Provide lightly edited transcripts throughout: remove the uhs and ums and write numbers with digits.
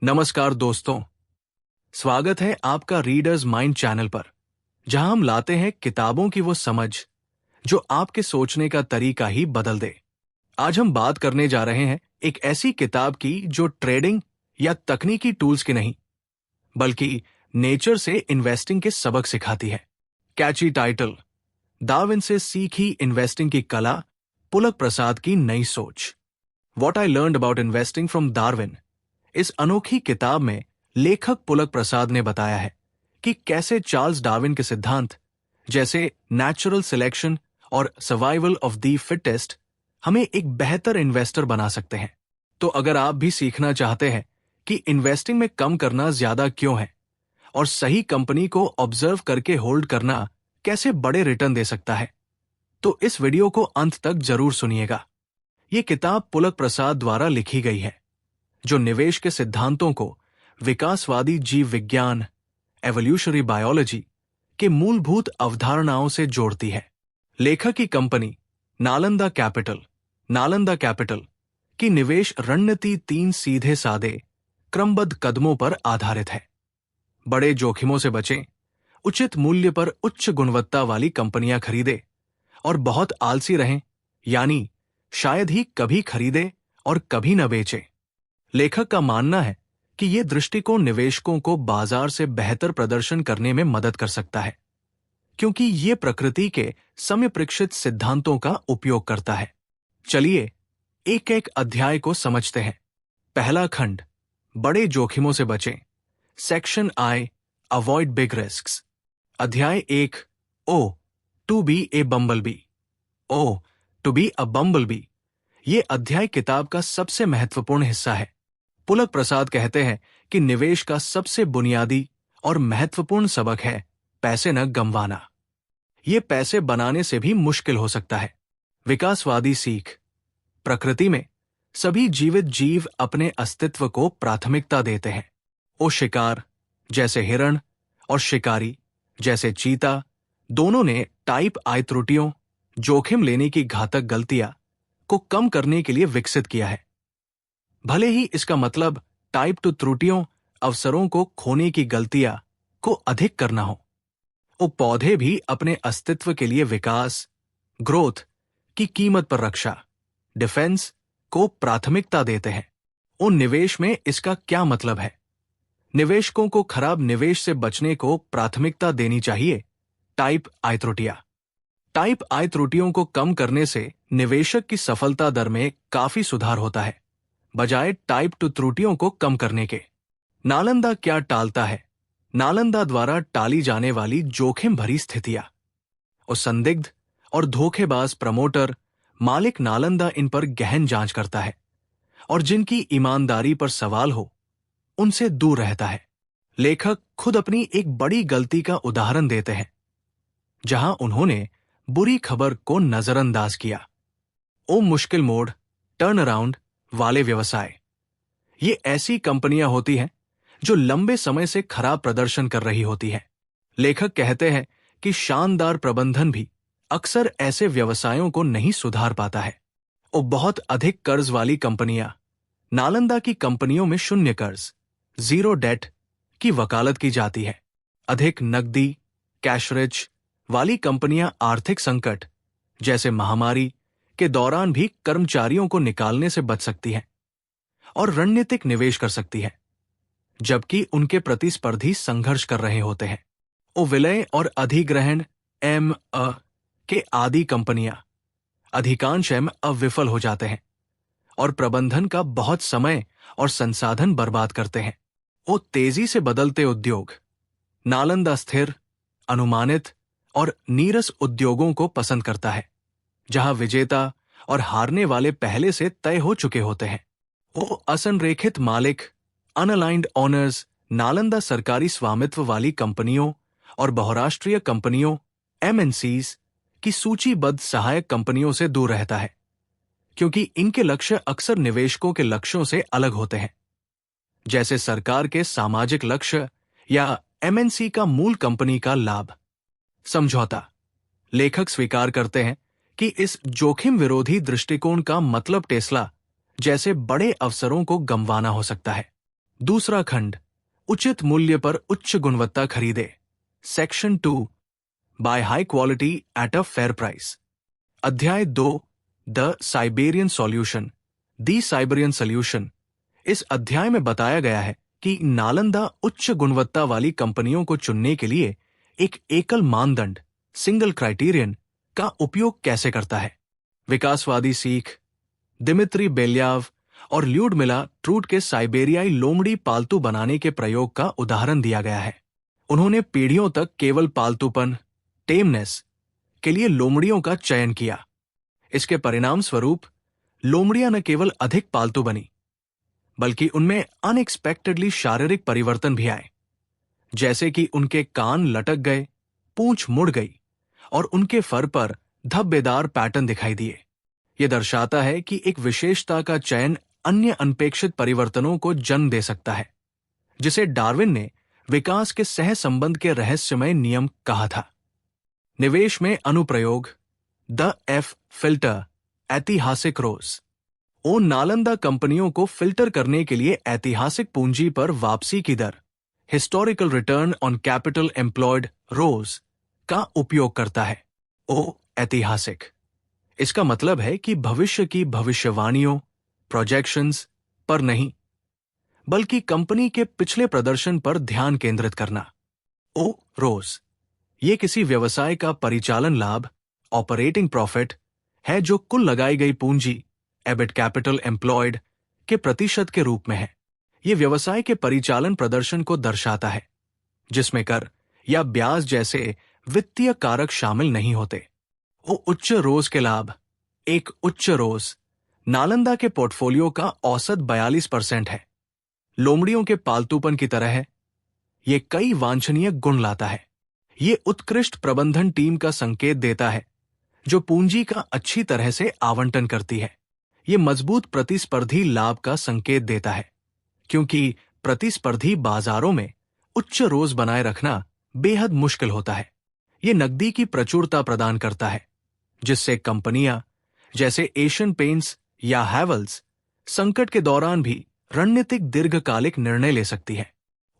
नमस्कार दोस्तों, स्वागत है आपका रीडर्स माइंड चैनल पर, जहां हम लाते हैं किताबों की वो समझ जो आपके सोचने का तरीका ही बदल दे। आज हम बात करने जा रहे हैं एक ऐसी किताब की जो ट्रेडिंग या तकनीकी टूल्स की नहीं, बल्कि नेचर से इन्वेस्टिंग के सबक सिखाती है। कैची टाइटल, डार्विन से सीखी इन्वेस्टिंग की कला, पुलक प्रसाद की नई सोच। What I learned about investing from Darwin. इस अनोखी किताब में लेखक पुलक प्रसाद ने बताया है कि कैसे चार्ल्स डार्विन के सिद्धांत जैसे नेचुरल सिलेक्शन और सर्वाइवल ऑफ द फिटेस्ट हमें एक बेहतर इन्वेस्टर बना सकते हैं। तो अगर आप भी सीखना चाहते हैं कि इन्वेस्टिंग में कम करना ज्यादा क्यों है और सही कंपनी को ऑब्जर्व करके होल्ड करना कैसे बड़े रिटर्न दे सकता है, तो इस वीडियो को अंत तक जरूर सुनिएगा। ये किताब पुलक प्रसाद द्वारा लिखी गई है, जो निवेश के सिद्धांतों को विकासवादी जीव विज्ञान एवोल्यूशनरी बायोलॉजी के मूलभूत अवधारणाओं से जोड़ती है। लेखक की कंपनी नालंदा कैपिटल की निवेश रणनीति 3 सीधे सादे क्रमबद्ध कदमों पर आधारित है। बड़े जोखिमों से बचें, उचित मूल्य पर उच्च गुणवत्ता वाली कंपनियां खरीदें और बहुत आलसी रहें, यानी शायद ही कभी खरीदें और कभी न बेचें। लेखक का मानना है कि यह दृष्टिकोण निवेशकों को बाजार से बेहतर प्रदर्शन करने में मदद कर सकता है, क्योंकि यह प्रकृति के समयप्रेक्षित सिद्धांतों का उपयोग करता है। चलिए एक एक अध्याय को समझते हैं। पहला खंड, बड़े जोखिमों से बचें। Section I, avoid big risks. अध्याय 1, O to be A bumble B. ये अध्याय किताब का सबसे महत्वपूर्ण हिस्सा है। पुलक प्रसाद कहते हैं कि निवेश का सबसे बुनियादी और महत्वपूर्ण सबक है पैसे न गंवाना। ये पैसे बनाने से भी मुश्किल हो सकता है। विकासवादी सीख, प्रकृति में सभी जीवित जीव अपने अस्तित्व को प्राथमिकता देते हैं। ओ शिकार जैसे हिरण और शिकारी जैसे चीता, दोनों ने टाइप आई त्रुटियों, जोखिम लेने की घातक गलतियां को कम करने के लिए विकसित किया है। भले ही इसका मतलब टाइप 2 त्रुटियों, अवसरों को खोने की गलतियां को अधिक करना हो। वो पौधे भी अपने अस्तित्व के लिए विकास, ग्रोथ की कीमत पर रक्षा, डिफेंस को प्राथमिकता देते हैं। उन निवेश में इसका क्या मतलब है? निवेशकों को खराब निवेश से बचने को प्राथमिकता देनी चाहिए। टाइप आई त्रुटियां। टाइप आई त्रुटियों को कम करने से निवेशक की सफलता दर में काफी सुधार होता है, बजाय टाइप 2 त्रुटियों को कम करने के। नालंदा क्या टालता है? नालंदा द्वारा टाली जाने वाली जोखिम भरी स्थितियां। और संदिग्ध और धोखेबाज प्रमोटर मालिक नालंदा इन पर गहन जांच करता है और जिनकी ईमानदारी पर सवाल हो उनसे दूर रहता है। लेखक खुद अपनी एक बड़ी गलती का उदाहरण देते हैं, जहां उन्होंने बुरी खबर को नजरअंदाज किया। ओ मुश्किल मोड़, टर्न अराउंड वाले व्यवसाय। ये ऐसी कंपनियां होती हैं जो लंबे समय से खराब प्रदर्शन कर रही होती हैं। लेखक कहते हैं कि शानदार प्रबंधन भी अक्सर ऐसे व्यवसायों को नहीं सुधार पाता है। और बहुत अधिक कर्ज वाली कंपनियां। नालंदा की कंपनियों में शून्य कर्ज, जीरो डेट की वकालत की जाती है। अधिक नकदी, कैश रिच वाली कंपनियां आर्थिक संकट जैसे महामारी के दौरान भी कर्मचारियों को निकालने से बच सकती हैं और रणनीतिक निवेश कर सकती हैं, जबकि उनके प्रतिस्पर्धी संघर्ष कर रहे होते हैं। ओ विलय और अधिग्रहण के आदि कंपनियां अधिकांश विफल हो जाते हैं और प्रबंधन का बहुत समय और संसाधन बर्बाद करते हैं। ओ तेजी से बदलते उद्योग। नालंदा स्थिर, अनुमानित और नीरस उद्योगों को पसंद करता है, जहां विजेता और हारने वाले पहले से तय हो चुके होते हैं। वो असंरेखित मालिक, अनअलाइंड ओनर्स, नालंदा सरकारी स्वामित्व वाली कंपनियों और बहुराष्ट्रीय कंपनियों MNCs की सूचीबद्ध सहायक कंपनियों से दूर रहता है, क्योंकि इनके लक्ष्य अक्सर निवेशकों के लक्ष्यों से अलग होते हैं, जैसे सरकार के सामाजिक लक्ष्य या MNC का मूल कंपनी का लाभ। समझौता। लेखक स्वीकार करते हैं कि इस जोखिम विरोधी दृष्टिकोण का मतलब टेस्ला जैसे बड़े अवसरों को गंवाना हो सकता है। दूसरा खंड, उचित मूल्य पर उच्च गुणवत्ता खरीदे। Section 2, buy high quality at a fair price. अध्याय 2, the Siberian solution, the Siberian solution. इस अध्याय में बताया गया है कि नालंदा उच्च गुणवत्ता वाली कंपनियों को चुनने के लिए एक एकल मानदंड, सिंगल क्राइटेरियन का उपयोग कैसे करता है। विकासवादी सीख, दिमित्री बेल्याव और ल्यूडमिला ट्रूट के साइबेरियाई लोमड़ी पालतू बनाने के प्रयोग का उदाहरण दिया गया है। उन्होंने पीढ़ियों तक केवल पालतूपन, टेमनेस के लिए लोमड़ियों का चयन किया। इसके परिणाम स्वरूप लोमड़ियां न केवल अधिक पालतू बनी, बल्कि उनमें अनएक्सपेक्टेडली शारीरिक परिवर्तन भी आए, जैसे कि उनके कान लटक गए, पूंछ मुड़ गई और उनके फर पर धब्बेदार पैटर्न दिखाई दिए। यह दर्शाता है कि एक विशेषता का चयन अन्य अनपेक्षित परिवर्तनों को जन्म दे सकता है, जिसे डार्विन ने विकास के सहसंबंध के रहस्यमय नियम कहा था। निवेश में अनुप्रयोग, द एफ फिल्टर, ऐतिहासिक रोज। उन नालंदा कंपनियों को फिल्टर करने के लिए ऐतिहासिक पूंजी पर वापसी की दर, historical return on capital employed ROCE का उपयोग करता है। ओ ऐतिहासिक, इसका मतलब है कि भविष्य की भविष्यवाणियों, प्रोजेक्शंस पर नहीं, बल्कि कंपनी के पिछले प्रदर्शन पर ध्यान केंद्रित करना। ओ रोज, ये किसी व्यवसाय का परिचालन लाभ, ऑपरेटिंग प्रॉफिट है जो कुल लगाई गई पूंजी, एबिट कैपिटल एम्प्लॉयड के प्रतिशत के रूप में है। यह व्यवसाय के परिचालन प्रदर्शन को दर्शाता है, जिसमें कर या ब्याज जैसे वित्तीय कारक शामिल नहीं होते। उच्च रोज के लाभ। एक उच्च रोज नालंदा के पोर्टफोलियो का औसत 42% है। लोमड़ियों के पालतूपन की तरह है, यह कई वांछनीय गुण लाता है। यह उत्कृष्ट प्रबंधन टीम का संकेत देता है, जो पूंजी का अच्छी तरह से आवंटन करती है। यह मजबूत प्रतिस्पर्धी लाभ का संकेत देता है, क्योंकि प्रतिस्पर्धी बाजारों में उच्च रोज बनाए रखना बेहद मुश्किल होता है। यह नकदी की प्रचुरता प्रदान करता है, जिससे कंपनियां जैसे एशियन पेंट्स या हैवेल्स संकट के दौरान भी रणनीतिक दीर्घकालिक निर्णय ले सकती है।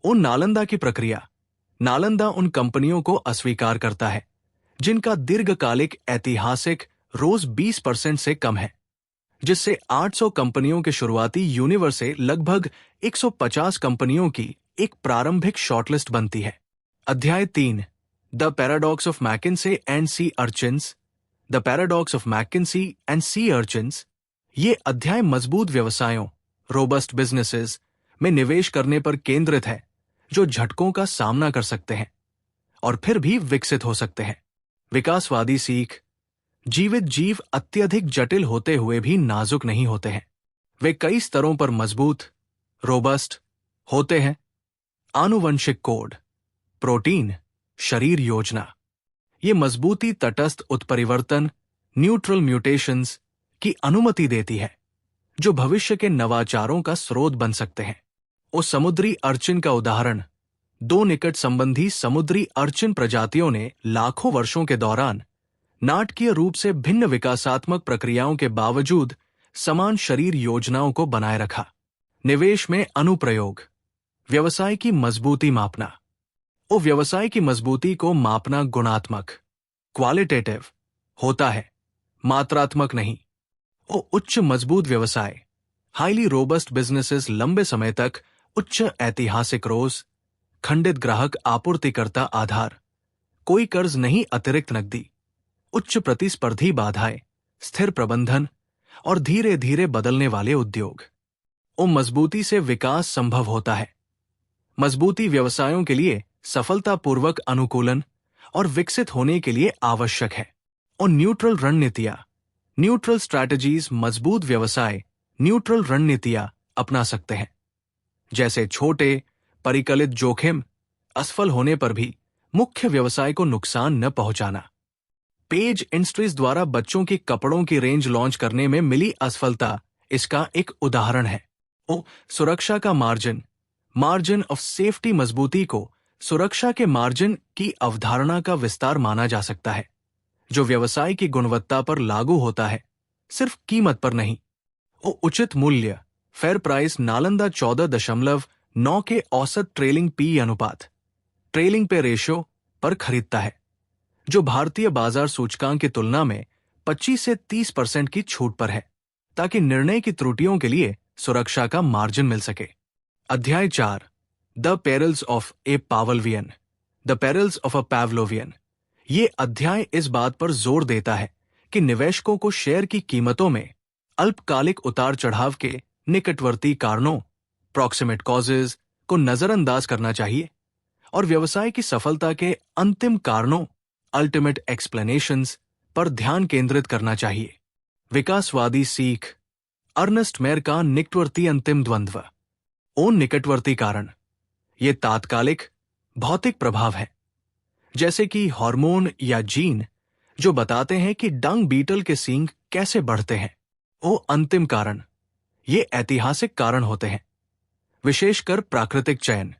उन नालंदा की प्रक्रिया। नालंदा उन कंपनियों को अस्वीकार करता है जिनका दीर्घकालिक ऐतिहासिक रोज 20% से कम है, जिससे 800 कंपनियों के शुरुआती यूनिवर्स से लगभग 150 कंपनियों की एक प्रारंभिक शॉर्टलिस्ट बनती है। अध्याय 3, the paradox of McKinsey and sea urchins, the paradox of McKinsey and sea urchins. ये अध्याय मजबूत व्यवसायों, रोबस्ट बिजनेसेस में निवेश करने पर केंद्रित है, जो झटकों का सामना कर सकते हैं और फिर भी विकसित हो सकते हैं। विकासवादी सीख। जीवित जीव अत्यधिक जटिल होते हुए भी नाजुक नहीं होते हैं। वे कई स्तरों पर मजबूत, रोबस्ट होते हैं। आनुवंशिक कोड, प्रोटीन, शरीर योजना। ये मजबूती तटस्थ उत्परिवर्तन, न्यूट्रल म्यूटेशंस की अनुमति देती है, जो भविष्य के नवाचारों का स्रोत बन सकते हैं। उस समुद्री अर्चिन का उदाहरण। 2 निकट संबंधी समुद्री अर्चिन प्रजातियों ने लाखों वर्षों के दौरान नाटकीय रूप से भिन्न विकासात्मक प्रक्रियाओं के बावजूद समान शरीर योजनाओं को बनाए रखा। निवेश में अनुप्रयोग। व्यवसाय की मजबूती मापना। व्यवसाय की मजबूती को मापना गुणात्मक, क्वालिटेटिव होता है, मात्रात्मक नहीं। उच्च मजबूत व्यवसाय, हाईली रोबस्ट बिजनेसेस लंबे समय तक उच्च ऐतिहासिक रोज, खंडित ग्राहक आपूर्तिकर्ता आधार, कोई कर्ज नहीं, अतिरिक्त नकदी, उच्च प्रतिस्पर्धी बाधाएं, स्थिर प्रबंधन और धीरे धीरे बदलने वाले उद्योग। मजबूती से विकास संभव होता है। मजबूती व्यवसायों के लिए सफलतापूर्वक अनुकूलन और विकसित होने के लिए आवश्यक है। न्यूट्रल रणनीतियां। न्यूट्रल स्ट्रैटेजीज मजबूत व्यवसाय न्यूट्रल रणनीतियां अपना सकते हैं, जैसे छोटे परिकलित जोखिम, असफल होने पर भी मुख्य व्यवसाय को नुकसान न पहुंचाना। पेज इंडस्ट्रीज द्वारा बच्चों की कपड़ों की रेंज लॉन्च करने में मिली असफलता इसका एक उदाहरण है। सुरक्षा का मार्जिन, मार्जिन ऑफ सेफ्टी। मजबूती को सुरक्षा के मार्जिन की अवधारणा का विस्तार माना जा सकता है, जो व्यवसाय की गुणवत्ता पर लागू होता है, सिर्फ कीमत पर नहीं। उचित मूल्य, फेयर प्राइस। नालंदा 14.2 9 के औसत ट्रेलिंग पी अनुपात ट्रेलिंग पे रेशियो पर खरीदता है, जो भारतीय बाजार सूचकांक की तुलना में 25 से 30% की छूट पर है, ताकि निर्णय की त्रुटियों के लिए सुरक्षा का मार्जिन मिल सके। अध्याय 4, the perils of a Pavlovian, the perils of a Pavlovian. ये अध्याय इस बात पर जोर देता है कि निवेशकों को शेयर की कीमतों में अल्पकालिक उतार चढ़ाव के निकटवर्ती कारणों, प्रॉक्सिमेट कॉजेज, को नजरअंदाज करना चाहिए और व्यवसाय की सफलता के अंतिम कारणों, अल्टीमेट एक्सप्लेनेशंस, पर ध्यान केंद्रित करना चाहिए। विकासवादी सीख, अर्नेस्ट मेयर का निकटवर्ती अंतिम द्वंद्व। निकटवर्ती कारण ये तात्कालिक भौतिक प्रभाव है, जैसे कि हार्मोन या जीन, जो बताते हैं कि डंग बीटल के सींग कैसे बढ़ते हैं। अंतिम कारण ये ऐतिहासिक कारण होते हैं, विशेषकर प्राकृतिक चयन,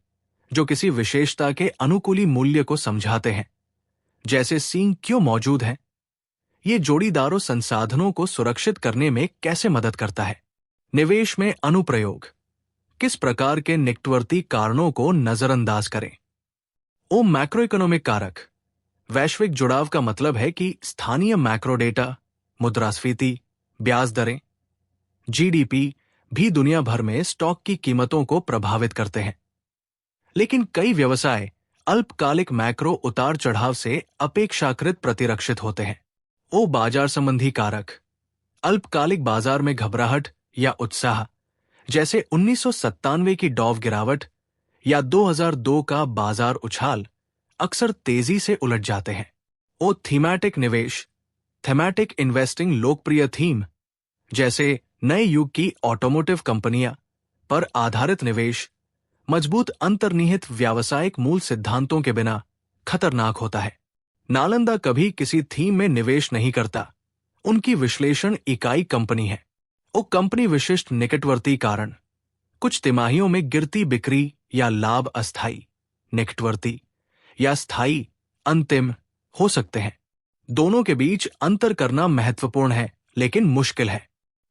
जो किसी विशेषता के अनुकूली मूल्य को समझाते हैं, जैसे सींग क्यों मौजूद हैं। ये जोड़ीदारों संसाधनों को सुरक्षित करने में कैसे मदद करता है। निवेश में अनुप्रयोग, किस प्रकार के निकटवर्ती कारणों को नजरअंदाज करें। मैक्रो इकोनॉमिक कारक, वैश्विक जुड़ाव का मतलब है कि स्थानीय मैक्रो डेटा, मुद्रास्फीति, ब्याज दरें, जीडीपी भी दुनिया भर में स्टॉक की कीमतों को प्रभावित करते हैं। लेकिन कई व्यवसाय अल्पकालिक मैक्रो उतार चढ़ाव से अपेक्षाकृत प्रतिरक्षित होते हैं। बाजार संबंधी कारक, अल्पकालिक बाजार में घबराहट या उत्साह, जैसे 1997 की डॉव गिरावट या 2002 का बाजार उछाल, अक्सर तेजी से उलट जाते हैं। थीमैटिक निवेश, थीमैटिक इन्वेस्टिंग, लोकप्रिय थीम जैसे नए युग की ऑटोमोटिव कंपनियां पर आधारित निवेश, मजबूत अंतर्निहित व्यावसायिक मूल सिद्धांतों के बिना खतरनाक होता है। नालंदा कभी किसी थीम में निवेश नहीं करता, उनकी विश्लेषण इकाई कंपनी है। कंपनी विशिष्ट निकटवर्ती कारण, कुछ तिमाहियों में गिरती बिक्री या लाभ अस्थायी, निकटवर्ती या स्थायी, अंतिम हो सकते हैं। दोनों के बीच अंतर करना महत्वपूर्ण है, लेकिन मुश्किल है।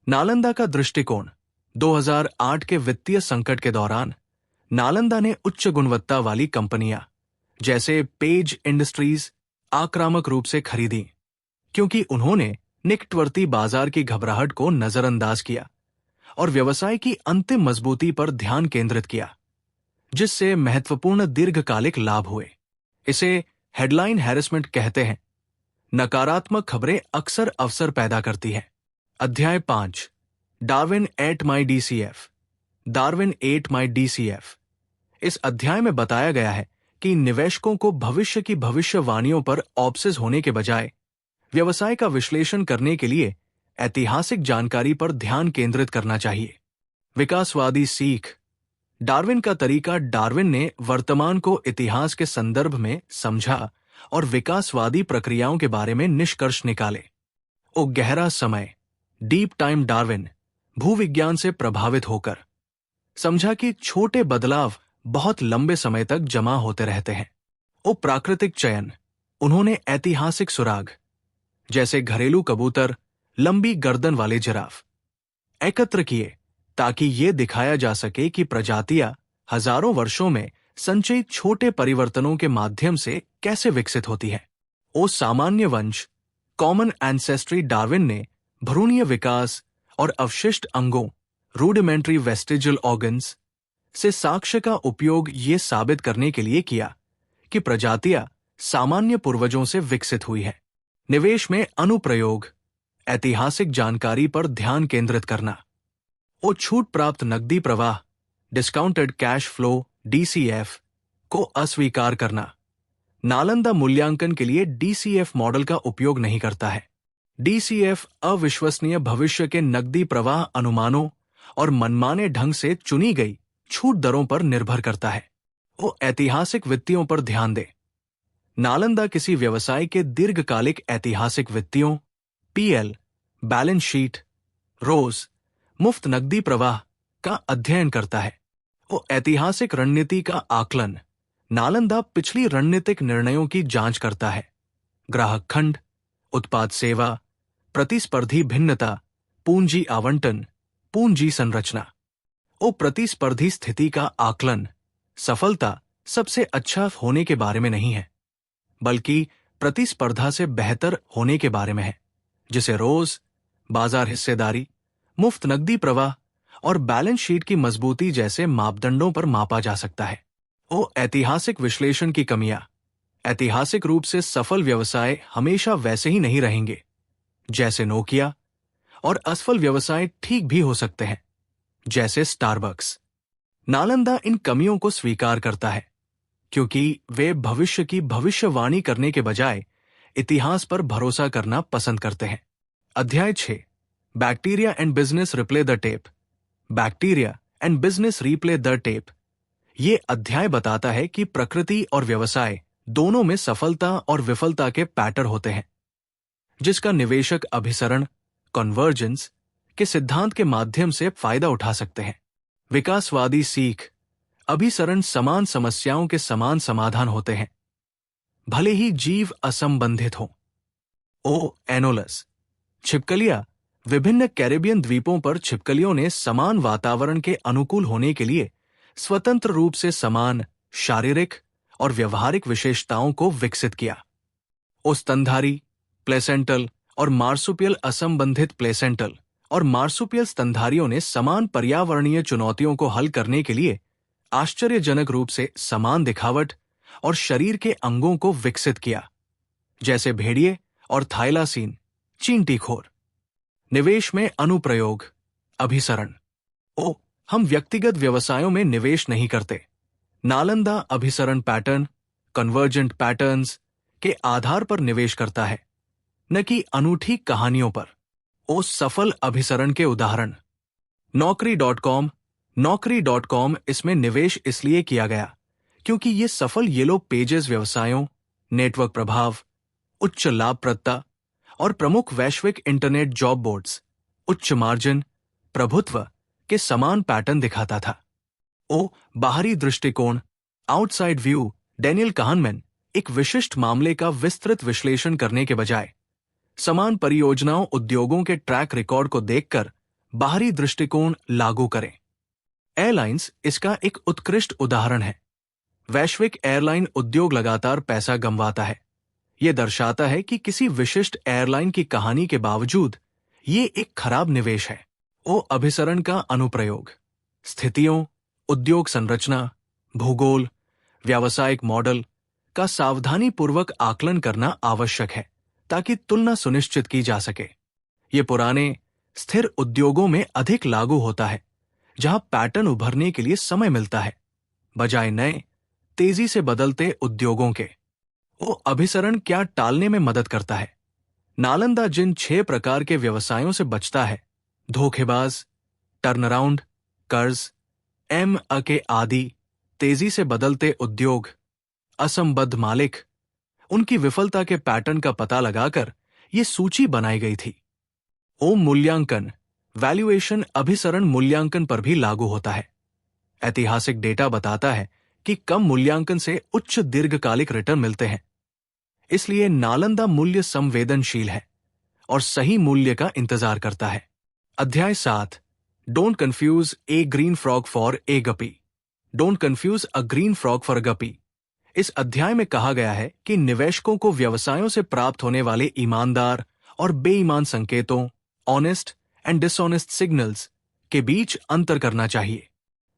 नालंदा का दृष्टिकोण, 2008 के वित्तीय संकट के दौरान नालंदा ने उच्च गुणवत्ता वाली कंपनियां जैसे पेज इंडस्ट्रीज आक्रामक रूप से खरीदी, क्योंकि उन्होंने निकटवर्ती बाजार की घबराहट को नजरअंदाज किया और व्यवसाय की अंतिम मजबूती पर ध्यान केंद्रित किया, जिससे महत्वपूर्ण दीर्घकालिक लाभ हुए। इसे हेडलाइन हैरेसमेंट कहते हैं। नकारात्मक खबरें अक्सर अवसर पैदा करती हैं। अध्याय 5, Darwin at my DCF, Darwin at my DCF. इस अध्याय में बताया गया है कि निवेशकों को भविष्य की भविष्यवाणियों पर ऑब्सेस होने के बजाय व्यवसाय का विश्लेषण करने के लिए ऐतिहासिक जानकारी पर ध्यान केंद्रित करना चाहिए। विकासवादी सीख, डार्विन का तरीका, डार्विन ने वर्तमान को इतिहास के संदर्भ में समझा और विकासवादी प्रक्रियाओं के बारे में निष्कर्ष निकाले। गहरा समय, डीप टाइम, डार्विन भूविज्ञान से प्रभावित होकर समझा कि छोटे बदलाव बहुत लंबे समय तक जमा होते रहते हैं। प्राकृतिक चयन, उन्होंने ऐतिहासिक सुराग जैसे घरेलू कबूतर, लंबी गर्दन वाले जिराफ एकत्र किए ताकि ये दिखाया जा सके कि प्रजातियां हजारों वर्षों में संचयित छोटे परिवर्तनों के माध्यम से कैसे विकसित होती है। सामान्य वंश, कॉमन एंसेस्ट्री, डार्विन ने भ्रूणीय विकास और अवशिष्ट अंगों, रूडिमेंट्री वेस्टिजियल ऑर्गन्स, से साक्ष्य का उपयोग ये साबित करने के लिए किया कि प्रजातियां सामान्य पूर्वजों से विकसित हुई है। निवेश में अनुप्रयोग, ऐतिहासिक जानकारी पर ध्यान केंद्रित करना। छूट प्राप्त नकदी प्रवाह, डिस्काउंटेड कैश फ्लो, डीसीएफ को अस्वीकार करना। नालंदा मूल्यांकन के लिए डीसीएफ मॉडल का उपयोग नहीं करता है। डीसीएफ अविश्वसनीय भविष्य के नकदी प्रवाह अनुमानों और मनमाने ढंग से चुनी गई छूट दरों पर निर्भर करता है। ऐतिहासिक वित्तियों पर ध्यान दे। नालंदा किसी व्यवसाय के दीर्घकालिक ऐतिहासिक वित्तियों, पीएल, बैलेंस शीट, रोज, मुफ्त नकदी प्रवाह का अध्ययन करता है। ऐतिहासिक रणनीति का आकलन, नालंदा पिछली रणनीतिक निर्णयों की जांच करता है। ग्राहक खंड, उत्पाद सेवा, प्रतिस्पर्धी भिन्नता, पूंजी आवंटन, पूंजी संरचना। ओ प्रतिस्पर्धी स्थिति का आकलन सफलता सबसे अच्छा होने के बारे में नहीं है, बल्कि प्रतिस्पर्धा से बेहतर होने के बारे में है, जिसे रोज बाजार हिस्सेदारी, मुफ्त नकदी प्रवाह और बैलेंस शीट की मजबूती जैसे मापदंडों पर मापा जा सकता है। ओ ऐतिहासिक विश्लेषण की कमियां। ऐतिहासिक रूप से सफल व्यवसाय हमेशा वैसे ही नहीं रहेंगे जैसे नोकिया, और असफल व्यवसाय ठीक भी हो सकते हैं जैसे स्टारबक्स। नालंदा इन कमियों को स्वीकार करता है क्योंकि वे भविष्य की भविष्यवाणी करने के बजाय इतिहास पर भरोसा करना पसंद करते हैं। अध्याय 6, bacteria and business replay the tape. Bacteria and business replay the tape. ये अध्याय बताता है कि प्रकृति और व्यवसाय दोनों में सफलता और विफलता के पैटर्न होते हैं, जिसका निवेशक अभिसरण कन्वर्जेंस के सिद्धांत के माध्यम से फायदा उठा सकते हैं। विकासवादी सीख। अभिसरण समान समस्याओं के समान समाधान होते हैं, भले ही जीव असंबंधित हों। ओ एनोलस। छिपकलियां। विभिन्न कैरेबियन द्वीपों पर छिपकलियों ने समान वातावरण के अनुकूल होने के लिए स्वतंत्र रूप से समान शारीरिक और व्यवहारिक विशेषताओं को विकसित किया। ओ स्तनधारी प्लेसेंटल और मार्सुपियल असंबंधित प्लेसेंटल और मार्सुपियल स्तनधारियों ने समान पर्यावरणीय चुनौतियों को हल करने के लिए आश्चर्यजनक रूप से समान दिखावट और शरीर के अंगों को विकसित किया, जैसे भेड़िए और थाइलासीन चींटीखोर। निवेश में अनुप्रयोग अभिसरण। ओ हम व्यक्तिगत व्यवसायों में निवेश नहीं करते। नालंदा अभिसरण पैटर्न कन्वर्जेंट पैटर्न्स के आधार पर निवेश करता है, न कि अनूठी कहानियों पर। ओ सफल अभिसरण के उदाहरण। नौकरी.com। नौकरी.com इसमें निवेश इसलिए किया गया क्योंकि ये सफल येलो पेजेस व्यवसायों, नेटवर्क प्रभाव, उच्च लाभप्रदता और प्रमुख वैश्विक इंटरनेट जॉब बोर्ड्स, उच्च मार्जिन, प्रभुत्व के समान पैटर्न दिखाता था। ओ बाहरी दृष्टिकोण आउटसाइड व्यू। डैनियल kahneman एक विशिष्ट मामले का विस्तृत विश्लेषण करने के बजाय समान परियोजनाओं उद्योगों के ट्रैक रिकॉर्ड को देखकर बाहरी दृष्टिकोण लागू करें। एयरलाइंस इसका एक उत्कृष्ट उदाहरण है। वैश्विक एयरलाइन उद्योग लगातार पैसा गंवाता है। यह दर्शाता है कि किसी विशिष्ट एयरलाइन की कहानी के बावजूद ये एक खराब निवेश है। ओ अभिसरण का अनुप्रयोग। स्थितियों, उद्योग संरचना, भूगोल, व्यावसायिक मॉडल का सावधानीपूर्वक आकलन करना आवश्यक है ताकि तुलना सुनिश्चित की जा सके। ये पुराने स्थिर उद्योगों में अधिक लागू होता है, जहां पैटर्न उभरने के लिए समय मिलता है, बजाय नए तेजी से बदलते उद्योगों के। वो अभिसरण क्या टालने में मदद करता है? नालंदा जिन 6 प्रकार के व्यवसायों से बचता है, धोखेबाज, टर्नअराउंड, कर्ज, के आदि, तेजी से बदलते उद्योग, असंबद्ध मालिक, उनकी विफलता के पैटर्न का पता लगाकर यह सूची बनाई गई थी। ओ मूल्यांकन वैल्यूएशन अभिसरण मूल्यांकन पर भी लागू होता है। ऐतिहासिक डेटा बताता है कि कम मूल्यांकन से उच्च दीर्घकालिक रिटर्न मिलते हैं। इसलिए नालंदा मूल्य संवेदनशील है और सही मूल्य का इंतजार करता है। अध्याय 7, don't confuse a green frog for a guppy. Don't confuse a green frog for a guppy. इस अध्याय में कहा गया है कि निवेशकों को व्यवसायों से प्राप्त होने वाले ईमानदार और बेईमान संकेतों, ऑनेस्ट एंड डिसऑनेस्ट सिग्नल्स के बीच अंतर करना चाहिए।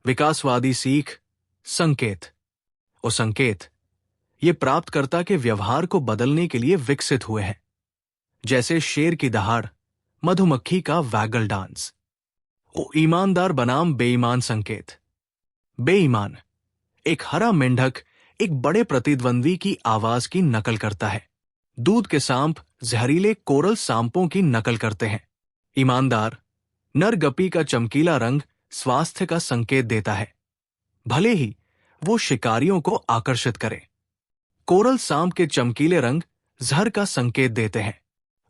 विकासवादी सीख संकेत। वो संकेत ये प्राप्तकर्ता के व्यवहार को बदलने के लिए विकसित हुए हैं, जैसे शेर की दहाड़, मधुमक्खी का वैगल डांस। वो ईमानदार बनाम बेईमान संकेत। बेईमान एक हरा मेंढक एक बड़े प्रतिद्वंद्वी की आवाज की नकल करता है। दूध के सांप जहरीले कोरल सांपों की नकल करते हैं। ईमानदार नर गप्पी का चमकीला रंग स्वास्थ्य का संकेत देता है, भले ही वो शिकारियों को आकर्षित करे। कोरल सांप के चमकीले रंग जहर का संकेत देते हैं।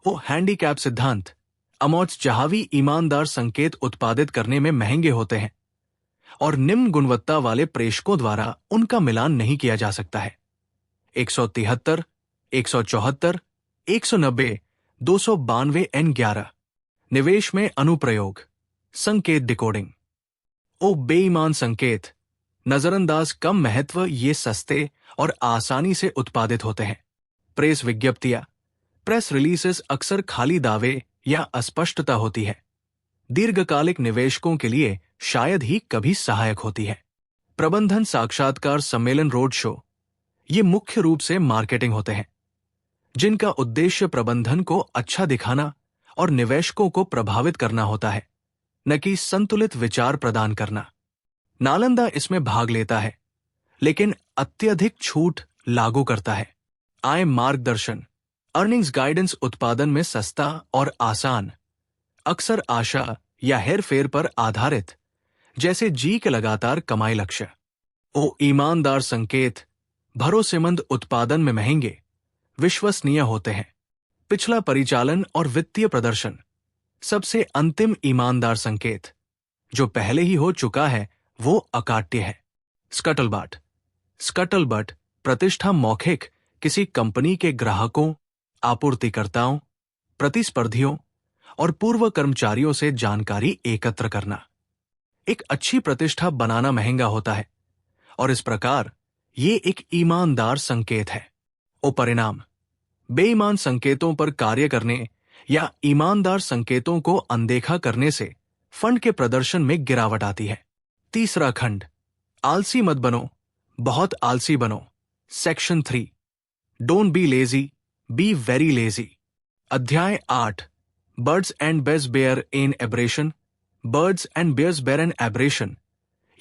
वो हैंडीकैप सिद्धांत अमोच जहावी ईमानदार संकेत उत्पादित करने में महंगे होते हैं और निम्न गुणवत्ता वाले प्रेषकों द्वारा उनका मिलान नहीं किया जा सकता है। 173, 174, 190, 292 N11। निवेश में अनुप्रयोग संकेत डिकोडिंग। ओ बेईमान संकेत, नजरअंदाज कम महत्व, ये सस्ते और आसानी से उत्पादित होते हैं। प्रेस विज्ञप्तियां, प्रेस रिलीजेस अक्सर खाली दावे या अस्पष्टता होती है। दीर्घकालिक निवेशकों के लिए शायद ही कभी सहायक होती है। प्रबंधन साक्षात्कार, सम्मेलन, रोड शो, ये मुख्य रूप से मार्केटिंग होते हैं जिनका उद्देश्य प्रबंधन को अच्छा दिखाना और निवेशकों को प्रभावित करना होता है, न कि संतुलित विचार प्रदान करना। नालंदा इसमें भाग लेता है लेकिन अत्यधिक छूट लागू करता है। आय मार्गदर्शन, अर्निंग्स गाइडेंस, उत्पादन में सस्ता और आसान, अक्सर आशा या हेरफेर पर आधारित, जैसे जी के लगातार कमाई लक्ष्य। ओ ईमानदार संकेत, भरोसेमंद, उत्पादन में महंगे, विश्वसनीय होते हैं। पिछला परिचालन और वित्तीय प्रदर्शन, सबसे अंतिम ईमानदार संकेत जो पहले ही हो चुका है वो अकाट्य है। स्कटलबट, स्कटलबट प्रतिष्ठा, मौखिक, किसी कंपनी के ग्राहकों, आपूर्तिकर्ताओं, प्रतिस्पर्धियों और पूर्व कर्मचारियों से जानकारी एकत्र करना। एक अच्छी प्रतिष्ठा बनाना महंगा होता है और इस प्रकार ये एक ईमानदार संकेत है। ओ परिणाम, बेईमान संकेतों पर कार्य करने या ईमानदार संकेतों को अनदेखा करने से फंड के प्रदर्शन में गिरावट आती है। तीसरा खंड, आलसी मत बनो, बहुत आलसी बनो। Section 3, don't be lazy, be very lazy. अध्याय 8, birds and bears bear an abrasion, birds and bears bear an abrasion.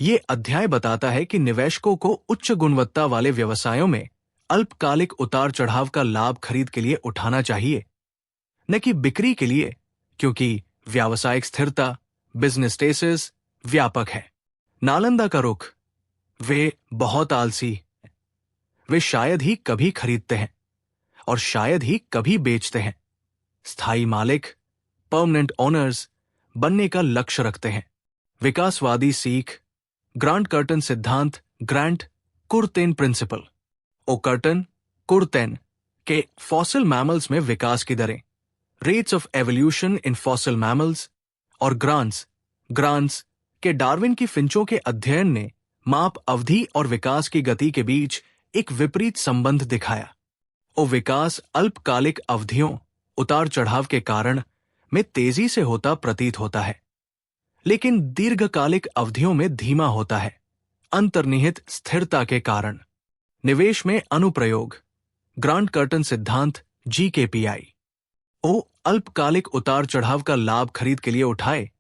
ये अध्याय बताता है कि निवेशकों को उच्च गुणवत्ता वाले व्यवसायों में अल्पकालिक उतार चढ़ाव का लाभ खरीद के लिए उठाना चाहिए, न कि बिक्री के लिए, क्योंकि व्यावसायिक स्थिरता, बिजनेस स्टेटस व्यापक है। नालंदा का रुख, वे बहुत आलसी, वे शायद ही कभी खरीदते हैं और शायद ही कभी बेचते हैं। स्थायी मालिक, परमानेंट ओनर्स बनने का लक्ष्य रखते हैं। विकासवादी सीख, ग्रांट कर्टन सिद्धांत, ग्रांट कुर्तेन प्रिंसिपल। ओ कर्टन कुर्तेन के फॉसिल मैमल्स में विकास की दरें, rates of evolution in fossil mammals, और ग्रांट्स के डार्विन की फिंचों के अध्ययन ने माप अवधि और विकास की गति के बीच एक विपरीत संबंध दिखाया। ओ विकास अल्पकालिक अवधियों, उतार चढ़ाव के कारण में तेजी से होता प्रतीत होता है, लेकिन दीर्घकालिक अवधियों में धीमा होता है, अंतर्निहित स्थिरता के कारण। निवेश में अनुप्रयोग, ग्रांट कर्टन सिद्धांत, GKPI। ओ अल्पकालिक उतार चढ़ाव का लाभ खरीद के लिए उठाए,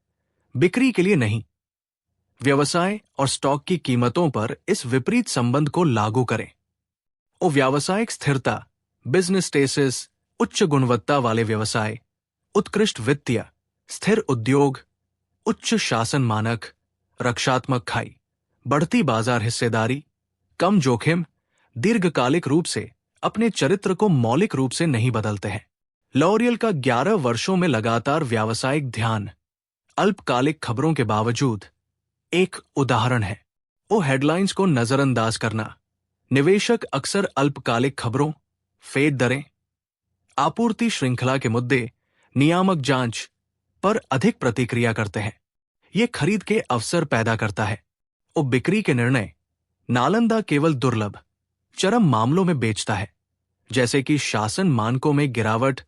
बिक्री के लिए नहीं। व्यवसाय और स्टॉक की कीमतों पर इस विपरीत संबंध को लागू करें। ओ व्यावसायिक स्थिरता, बिजनेस स्टेटस, उच्च गुणवत्ता वाले व्यवसाय, उत्कृष्ट वित्तीय, स्थिर उद्योग, उच्च शासन मानक, रक्षात्मक खाई, बढ़ती बाजार हिस्सेदारी, कम जोखिम, दीर्घकालिक रूप से अपने चरित्र को मौलिक रूप से नहीं बदलते हैं। लॉरियल का 11 वर्षों में लगातार व्यावसायिक ध्यान अल्पकालिक खबरों के बावजूद एक उदाहरण है। ओ हेडलाइंस को नजरअंदाज करना, निवेशक अक्सर अल्पकालिक खबरों, फेड दरें, आपूर्ति श्रृंखला के मुद्दे, नियामक जांच पर अधिक प्रतिक्रिया करते हैं। यह खरीद के अवसर पैदा करता है। ओ बिक्री के निर्णय, नालंदा केवल दुर्लभ, चरम मामलों में बेचता है, जैसे कि शासन मानकों में गिरावट,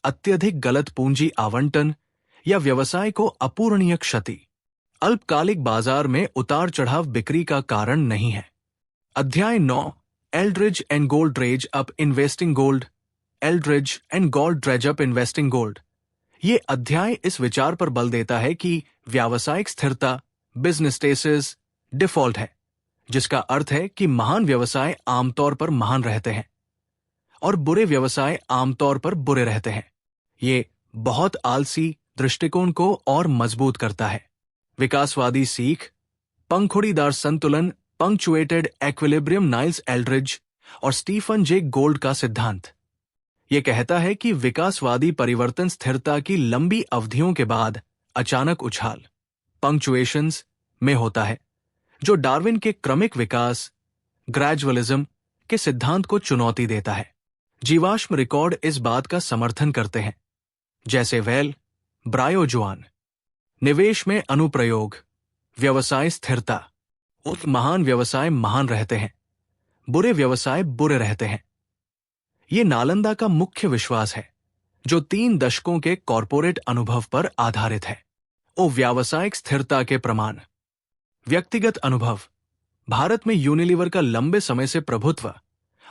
अत्यधिक गलत पूंजी आवंटन या व्यवसाय को अपूरणीय क्षति। अल्पकालिक बाजार में उतार चढ़ाव बिक्री का कारण नहीं है। अध्याय 9, Eldridge and Goldridge up investing gold, Eldridge and Goldridge up investing gold. ये अध्याय इस विचार पर बल देता है कि व्यावसायिक स्थिरता, बिजनेस स्टेटस डिफॉल्ट है, जिसका अर्थ है कि महान व्यवसाय आमतौर पर महान रहते हैं और बुरे व्यवसाय आमतौर पर बुरे रहते हैं। ये बहुत आलसी दृष्टिकोण को और मजबूत करता है। विकासवादी सीख, पंखुड़ीदार संतुलन, पंक्चुएटेड एक्विलिब्रियम, नाइल्स एल्ड्रिज और स्टीफन जे गोल्ड का सिद्धांत। यह कहता है कि विकासवादी परिवर्तन स्थिरता की लंबी अवधियों के बाद अचानक उछाल, पंक्चुएशंस में होता है, जो डार्विन के क्रमिक विकास, ग्रेजुअलिज्म के सिद्धांत को चुनौती देता है। जीवाश्म रिकॉर्ड इस बात का समर्थन करते हैं, जैसे वेल, ब्रायोजुआन। निवेश में अनुप्रयोग, व्यवसाय स्थिरता। महान व्यवसाय महान रहते हैं, बुरे व्यवसाय बुरे रहते हैं। ये नालंदा का मुख्य विश्वास है, जो 3 दशकों के कॉरपोरेट अनुभव पर आधारित है। व्यावसायिक स्थिरता के प्रमाण। व्यक्तिगत अनुभव। भारत में यूनिलीवर का लंबे समय से प्रभुत्व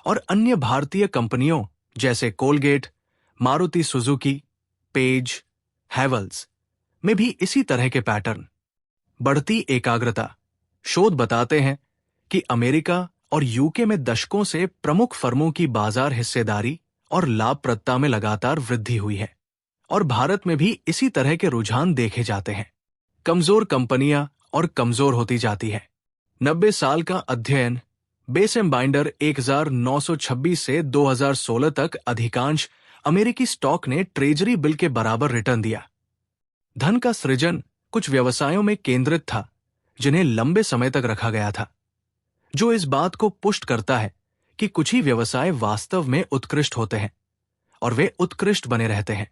और अन्य भारतीय कंपनियों जैसे Colgate, Maruti Suzuki, page, Havells में भी इसी तरह के पैटर्न। बढ़ती एकाग्रता। शोध बताते हैं कि अमेरिका और यूके में दशकों से प्रमुख फर्मों की बाजार हिस्सेदारी और लाभप्रदता में लगातार वृद्धि हुई है, और भारत में भी इसी तरह के रुझान देखे जाते हैं। कमजोर कंपनियां और कमजोर होती जाती है। 90 साल का अध्ययन बेसेम बाइंडर 1926 से 2016 तक अधिकांश अमेरिकी स्टॉक ने ट्रेजरी बिल के बराबर रिटर्न दिया। धन का सृजन कुछ व्यवसायों में केंद्रित था जिन्हें लंबे समय तक रखा गया था, जो इस बात को पुष्ट करता है कि कुछ ही व्यवसाय वास्तव में उत्कृष्ट होते हैं और वे उत्कृष्ट बने रहते हैं।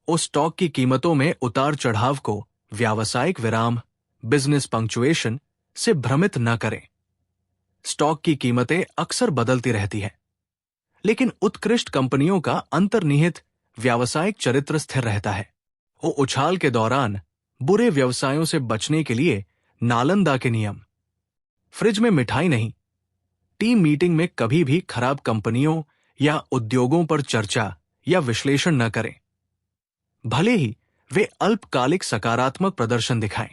उस स्टॉक की कीमतों में उतार चढ़ाव को व्यावसायिक विराम, बिजनेस पंक्चुएशन से भ्रमित न करें। स्टॉक की कीमतें अक्सर बदलती रहती हैं, लेकिन उत्कृष्ट कंपनियों का अंतर्निहित व्यावसायिक चरित्र स्थिर रहता है। उछाल के दौरान बुरे व्यवसायों से बचने के लिए नालंदा के नियम। फ्रिज में मिठाई नहीं। टीम मीटिंग में कभी भी खराब कंपनियों या उद्योगों पर चर्चा या विश्लेषण न करें, भले ही वे अल्पकालिक सकारात्मक प्रदर्शन दिखाएं।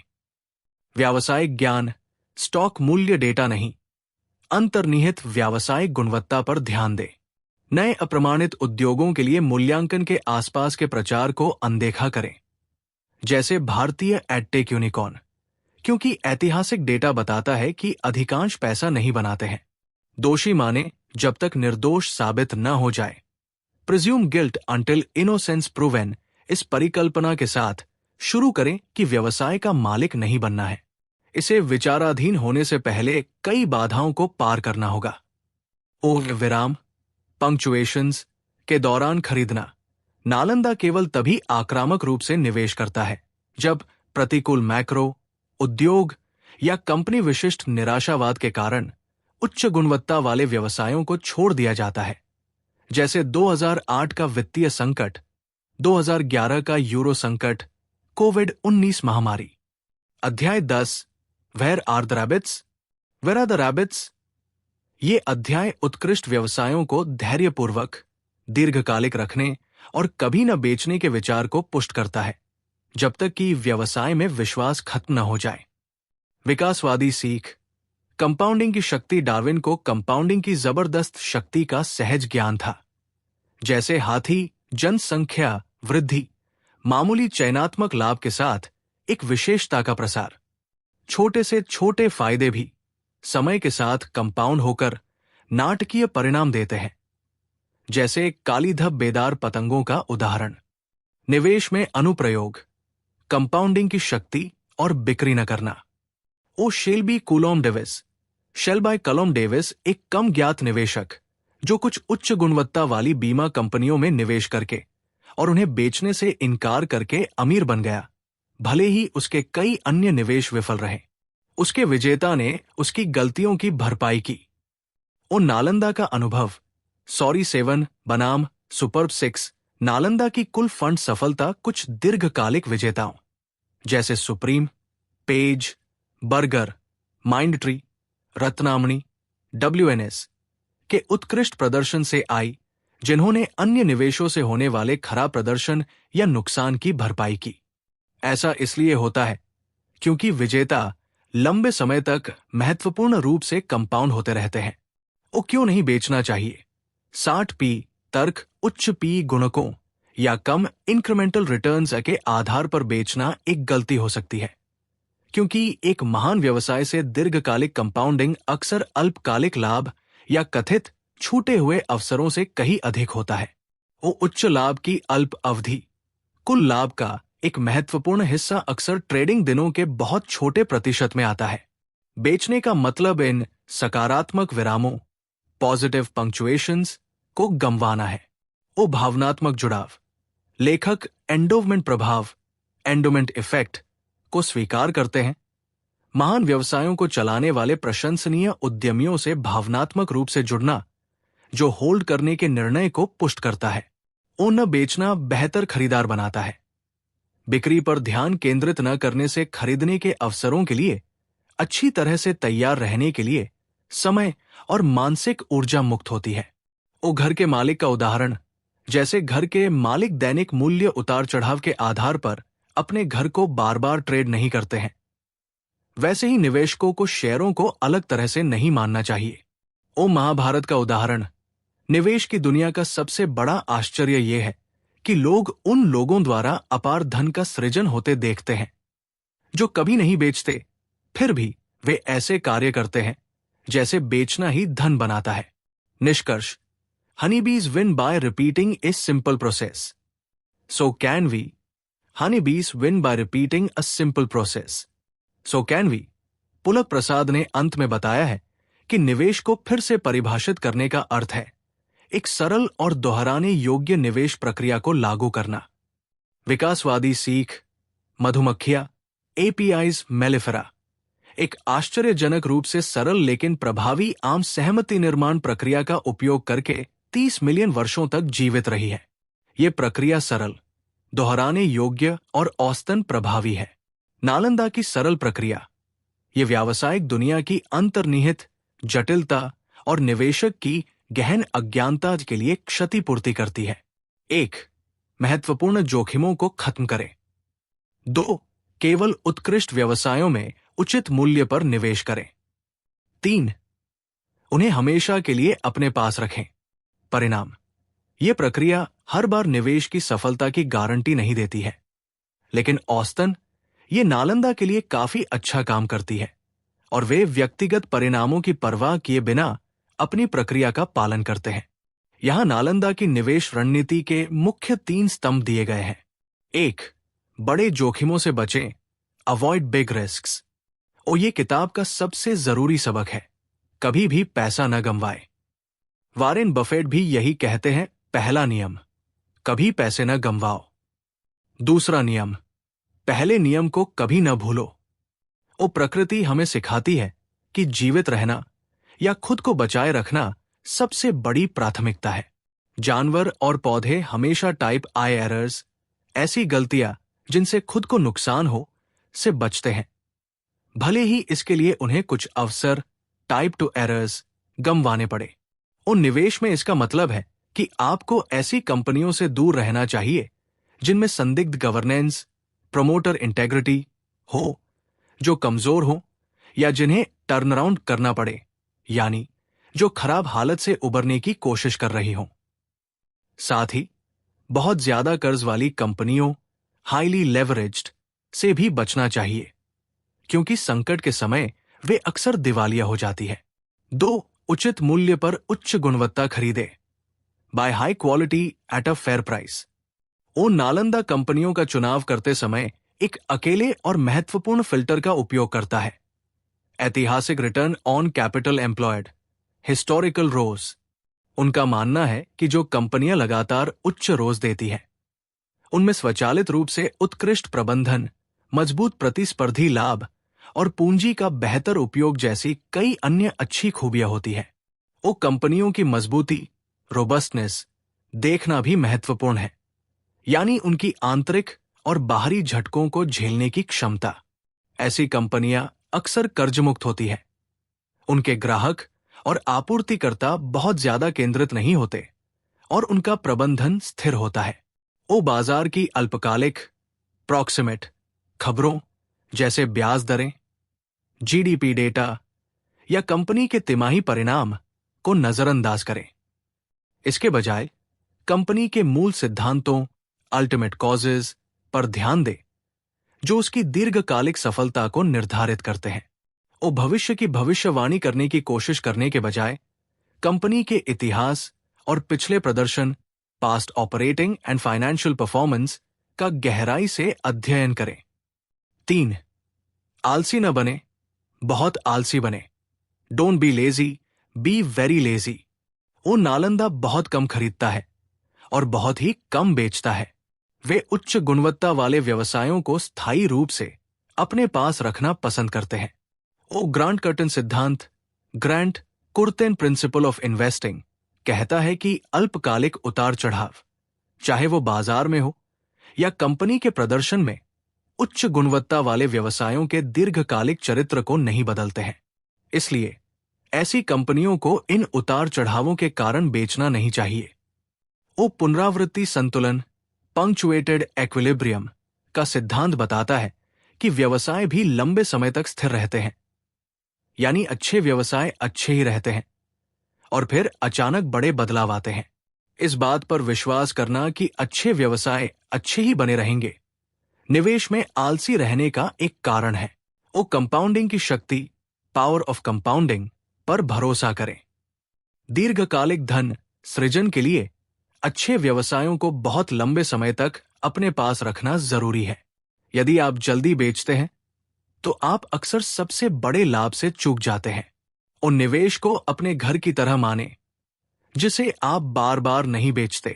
व्यावसायिक ज्ञान स्टॉक मूल्य डेटा नहीं, अंतर्निहित व्यावसायिक गुणवत्ता पर ध्यान दें। नए अप्रमाणित उद्योगों के लिए मूल्यांकन के आसपास के प्रचार को अनदेखा करें, जैसे भारतीय एडटेक यूनिकॉर्न, क्योंकि ऐतिहासिक डेटा बताता है कि अधिकांश पैसा नहीं बनाते हैं। दोषी माने जब तक निर्दोष साबित न हो जाए। Presume guilt until innocence proven. इस परिकल्पना के साथ शुरू करें कि व्यवसाय का मालिक नहीं बनना है। इसे विचाराधीन होने से पहले कई बाधाओं को पार करना होगा। विराम, पंक्चुएशंस के दौरान खरीदना। नालंदा केवल तभी आक्रामक रूप से निवेश करता है जब प्रतिकूल मैक्रो, उद्योग या कंपनी विशिष्ट निराशावाद के कारण उच्च गुणवत्ता वाले व्यवसायों को छोड़ दिया जाता है, जैसे 2008 का वित्तीय संकट, 2011 का यूरो संकट, कोविड-19 महामारी। अध्याय 10 where are the rabbits? Where are the rabbits? ये अध्याय उत्कृष्ट व्यवसायों को धैर्यपूर्वक दीर्घकालिक रखने और कभी न बेचने के विचार को पुष्ट करता है जब तक कि व्यवसाय में विश्वास खत्म न हो जाए। विकासवादी सीख। कंपाउंडिंग की शक्ति। डार्विन को कंपाउंडिंग की जबरदस्त शक्ति का सहज ज्ञान था, जैसे हाथी जनसंख्या वृद्धि, मामूली चयनात्मक लाभ के साथ एक विशेषता का प्रसार। छोटे से छोटे फायदे भी समय के साथ कंपाउंड होकर नाटकीय परिणाम देते हैं, जैसे काली धब बेदार पतंगों का उदाहरण। निवेश में अनुप्रयोग, कंपाउंडिंग की शक्ति और बिक्री न करना। Shelby Cullom Davis. Shelby Cullom Davis एक कम ज्ञात निवेशक जो कुछ उच्च गुणवत्ता वाली बीमा कंपनियों में निवेश करके और उन्हें बेचने से इनकार करके अमीर बन गया, भले ही उसके कई अन्य निवेश विफल रहे। उसके विजेता ने उसकी गलतियों की भरपाई की। नालंदा का अनुभव। सॉरी 7 बनाम सुपर्ब 6। नालंदा की कुल फंड सफलता कुछ दीर्घकालिक विजेताओं जैसे Supreme, Page, Burger, Mindtree, Ratnamani, WNS के उत्कृष्ट प्रदर्शन से आई, जिन्होंने अन्य निवेशों से होने वाले खराब प्रदर्शन या नुकसान की भरपाई की। ऐसा इसलिए होता है क्योंकि विजेता लंबे समय तक महत्वपूर्ण रूप से कंपाउंड होते रहते हैं। क्यों नहीं बेचना चाहिए? 60P तर्क उच्च P गुणकों या कम इंक्रीमेंटल रिटर्न्स के आधार पर बेचना एक गलती हो सकती है, क्योंकि एक महान व्यवसाय से दीर्घकालिक कंपाउंडिंग अक्सर अल्पकालिक लाभ या कथित छूटे हुए अवसरों से कहीं अधिक होता है। उच्च लाभ की अल्प अवधि। कुल लाभ का एक महत्वपूर्ण हिस्सा अक्सर ट्रेडिंग दिनों के बहुत छोटे प्रतिशत में आता है। बेचने का मतलब इन सकारात्मक विरामों, पॉजिटिव पंक्चुएशंस को गंवाना है। भावनात्मक जुड़ाव। लेखक एंडोवमेंट प्रभाव, एंडोमेंट इफेक्ट को स्वीकार करते हैं। महान व्यवसायों को चलाने वाले प्रशंसनीय उद्यमियों से भावनात्मक रूप से जुड़ना, जो होल्ड करने के निर्णय को पुष्ट करता है। न बेचना बेहतर खरीदार बनाता है। बिक्री पर ध्यान केंद्रित न करने से खरीदने के अवसरों के लिए अच्छी तरह से तैयार रहने के लिए समय और मानसिक ऊर्जा मुक्त होती है। घर के मालिक का उदाहरण, जैसे घर के मालिक दैनिक मूल्य उतार चढ़ाव के आधार पर अपने घर को बार बार ट्रेड नहीं करते हैं, वैसे ही निवेशकों को शेयरों को अलग तरह से नहीं मानना चाहिए। महाभारत का उदाहरण, निवेश की दुनिया का सबसे बड़ा आश्चर्य यह है कि लोग उन लोगों द्वारा अपार धन का सृजन होते देखते हैं जो कभी नहीं बेचते, फिर भी वे ऐसे कार्य करते हैं जैसे बेचना ही धन बनाता है। निष्कर्ष, honeybees win by repeating a simple process. So can we? Honeybees win by repeating a simple process. So can we? पुलक प्रसाद ने अंत में बताया है कि निवेश को फिर से परिभाषित करने का अर्थ है एक सरल और दोहराने योग्य निवेश प्रक्रिया को लागू करना। विकासवादी सीख, मधुमक्खियां, एपीआईज मेलिफेरा, एक आश्चर्यजनक रूप से सरल लेकिन प्रभावी आम सहमति निर्माण प्रक्रिया का उपयोग करके 30 मिलियन वर्षों तक जीवित रही है। यह प्रक्रिया सरल, दोहराने योग्य और औसतन प्रभावी है। नालंदा की सरल प्रक्रिया, यह व्यावसायिक दुनिया की अंतर्निहित जटिलता और निवेशक की गहन अज्ञानता के लिए क्षतिपूर्ति करती है। 1. महत्वपूर्ण जोखिमों को खत्म करें। 2. केवल उत्कृष्ट व्यवसायों में उचित मूल्य पर निवेश करें। 3. उन्हें हमेशा के लिए अपने पास रखें। परिणाम, यह प्रक्रिया हर बार निवेश की सफलता की गारंटी नहीं देती है, लेकिन औसतन यह नालंदा के लिए काफी अच्छा काम करती है और वे व्यक्तिगत परिणामों की परवाह किए बिना अपनी प्रक्रिया का पालन करते हैं। यहां नालंदा की निवेश रणनीति के मुख्य 3 स्तंभ दिए गए हैं। 1. बड़े जोखिमों से बचें, अवॉइड बिग रिस्क्स। ये किताब का सबसे जरूरी सबक है, कभी भी पैसा न गंवाएं। वारेन बफेट भी यही कहते हैं। पहला नियम, कभी पैसे न गंवाओ। दूसरा नियम, पहले नियम को कभी न भूलो। प्रकृति हमें सिखाती है कि जीवित रहना या खुद को बचाए रखना सबसे बड़ी प्राथमिकता है। जानवर और पौधे हमेशा टाइप आई एरर्स, ऐसी गलतियां जिनसे खुद को नुकसान हो, से बचते हैं, भले ही इसके लिए उन्हें कुछ अवसर, टाइप 2 एरर्स, गंवाने पड़े। निवेश में इसका मतलब है कि आपको ऐसी कंपनियों से दूर रहना चाहिए जिनमें संदिग्ध गवर्नेंस, प्रमोटर इंटेग्रिटी हो, जो कमजोर हो या जिन्हें टर्नअराउंड करना पड़े, यानी जो खराब हालत से उबरने की कोशिश कर रही हों। साथ ही बहुत ज्यादा कर्ज वाली कंपनियों, हाईली लेवरेज्ड, से भी बचना चाहिए, क्योंकि संकट के समय वे अक्सर दिवालिया हो जाती है। 2. उचित मूल्य पर उच्च गुणवत्ता खरीदे, buy high quality at a fair price. Nalanda कंपनियों का चुनाव करते समय एक अकेले और महत्वपूर्ण फिल्टर का उपयोग करता है। ऐतिहासिक return on capital employed, historical ROCE. उनका मानना है कि जो कंपनियां लगातार उच्च रोज देती हैं, उनमें स्वचालित रूप से उत्कृष्ट प्रबंधन, मजबूत प्रतिस्पर्धी लाभ और पूंजी का बेहतर उपयोग जैसी कई अन्य अच्छी खूबियां होती हैं। कंपनियों की मजबूती, रोबस्टनेस, देखना भी महत्वपूर्ण है, यानी उनकी आंतरिक और बाहरी झटकों को झेलने की क्षमता। ऐसी कंपनियां अक्सर कर्जमुक्त होती हैं, उनके ग्राहक और आपूर्तिकर्ता बहुत ज्यादा केंद्रित नहीं होते और उनका प्रबंधन स्थिर होता है। बाजार की अल्पकालिक, प्रॉक्सिमेट खबरों जैसे ब्याज दरें, जीडीपी डेटा या कंपनी के तिमाही परिणाम को नजरअंदाज करें। इसके बजाय कंपनी के मूल सिद्धांतों, अल्टीमेट कॉजेज पर ध्यान दें, जो उसकी दीर्घकालिक सफलता को निर्धारित करते हैं। भविष्य की भविष्यवाणी करने की कोशिश करने के बजाय कंपनी के इतिहास और पिछले प्रदर्शन, past operating and financial performance का गहराई से अध्ययन करें। 3. आलसी न बने, बहुत आलसी बने। Don't be lazy, be very lazy. Nalanda बहुत कम खरीदता है और बहुत ही कम बेचता है। वे उच्च गुणवत्ता वाले व्यवसायों को स्थायी रूप से अपने पास रखना पसंद करते हैं। ग्रांट कर्टन सिद्धांत, ग्रांट कुर्टेन प्रिंसिपल ऑफ इन्वेस्टिंग, कहता है कि अल्पकालिक उतार चढ़ाव, चाहे वो बाजार में हो या कंपनी के प्रदर्शन में, उच्च गुणवत्ता वाले व्यवसायों के दीर्घकालिक चरित्र को नहीं बदलते हैं। इसलिए ऐसी कंपनियों को इन उतार चढ़ावों के कारण बेचना नहीं चाहिए। पुनरावृत्ति संतुलन, पंक्चुएटेड एक्विलिब्रियम का सिद्धांत बताता है कि व्यवसाय भी लंबे समय तक स्थिर रहते हैं, यानी अच्छे व्यवसाय अच्छे ही रहते हैं और फिर अचानक बड़े बदलाव आते हैं। इस बात पर विश्वास करना कि अच्छे व्यवसाय अच्छे ही बने रहेंगे निवेश में आलसी रहने का एक कारण है। कंपाउंडिंग की शक्ति, पावर ऑफ कंपाउंडिंग पर भरोसा करें। दीर्घकालिक धन सृजन के लिए अच्छे व्यवसायों को बहुत लंबे समय तक अपने पास रखना जरूरी है। यदि आप जल्दी बेचते हैं तो आप अक्सर सबसे बड़े लाभ से चूक जाते हैं। निवेश को अपने घर की तरह माने जिसे आप बार बार नहीं बेचते।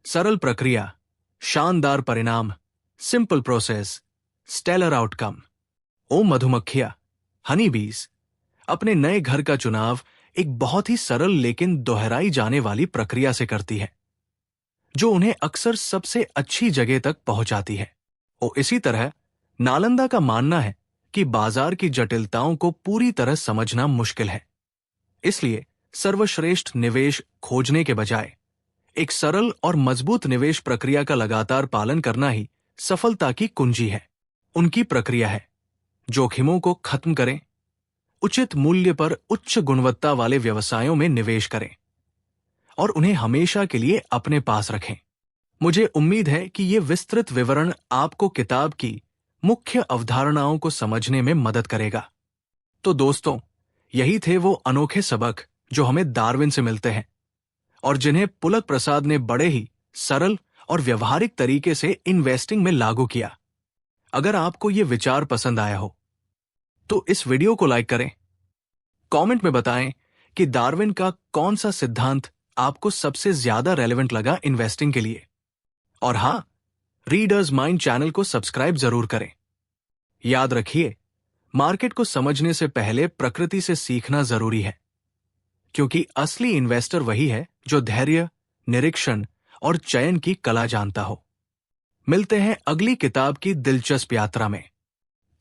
सरल प्रक्रिया, शानदार परिणाम, सिंपल प्रोसेस, स्टेलर आउटकम। मधुमक्खियां, हनी बीज, अपने नए घर का चुनाव एक बहुत ही सरल लेकिन दोहराई जाने वाली प्रक्रिया से करती है, जो उन्हें अक्सर सबसे अच्छी जगह तक पहुंचाती है। इसी तरह नालंदा का मानना है कि बाजार की जटिलताओं को पूरी तरह समझना मुश्किल है। इसलिए सर्वश्रेष्ठ निवेश खोजने के बजाय एक सरल और मजबूत निवेश प्रक्रिया का लगातार पालन करना ही सफलता की कुंजी है। उनकी प्रक्रिया है, जोखिमों को खत्म करें, उचित मूल्य पर उच्च गुणवत्ता वाले व्यवसायों में निवेश करें और उन्हें हमेशा के लिए अपने पास रखें। मुझे उम्मीद है कि ये विस्तृत विवरण आपको किताब की मुख्य अवधारणाओं को समझने में मदद करेगा। तो दोस्तों, यही थे वो अनोखे सबक जो हमें डार्विन से मिलते हैं और जिन्हें पुलक प्रसाद ने बड़े ही सरल और व्यवहारिक तरीके से इन्वेस्टिंग में लागू किया। अगर आपको ये विचार पसंद आया हो तो इस वीडियो को लाइक करें, कमेंट में बताएं कि डार्विन का कौन सा सिद्धांत आपको सबसे ज्यादा रेलेवेंट लगा इन्वेस्टिंग के लिए। और हां, रीडर्स माइंड चैनल को सब्सक्राइब जरूर करें। याद रखिए, मार्केट को समझने से पहले प्रकृति से सीखना जरूरी है, क्योंकि असली इन्वेस्टर वही है जो धैर्य, निरीक्षण और चयन की कला जानता हो। मिलते हैं अगली किताब की दिलचस्प यात्रा में।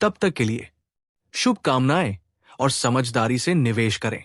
तब तक के लिए शुभकामनाएं और समझदारी से निवेश करें।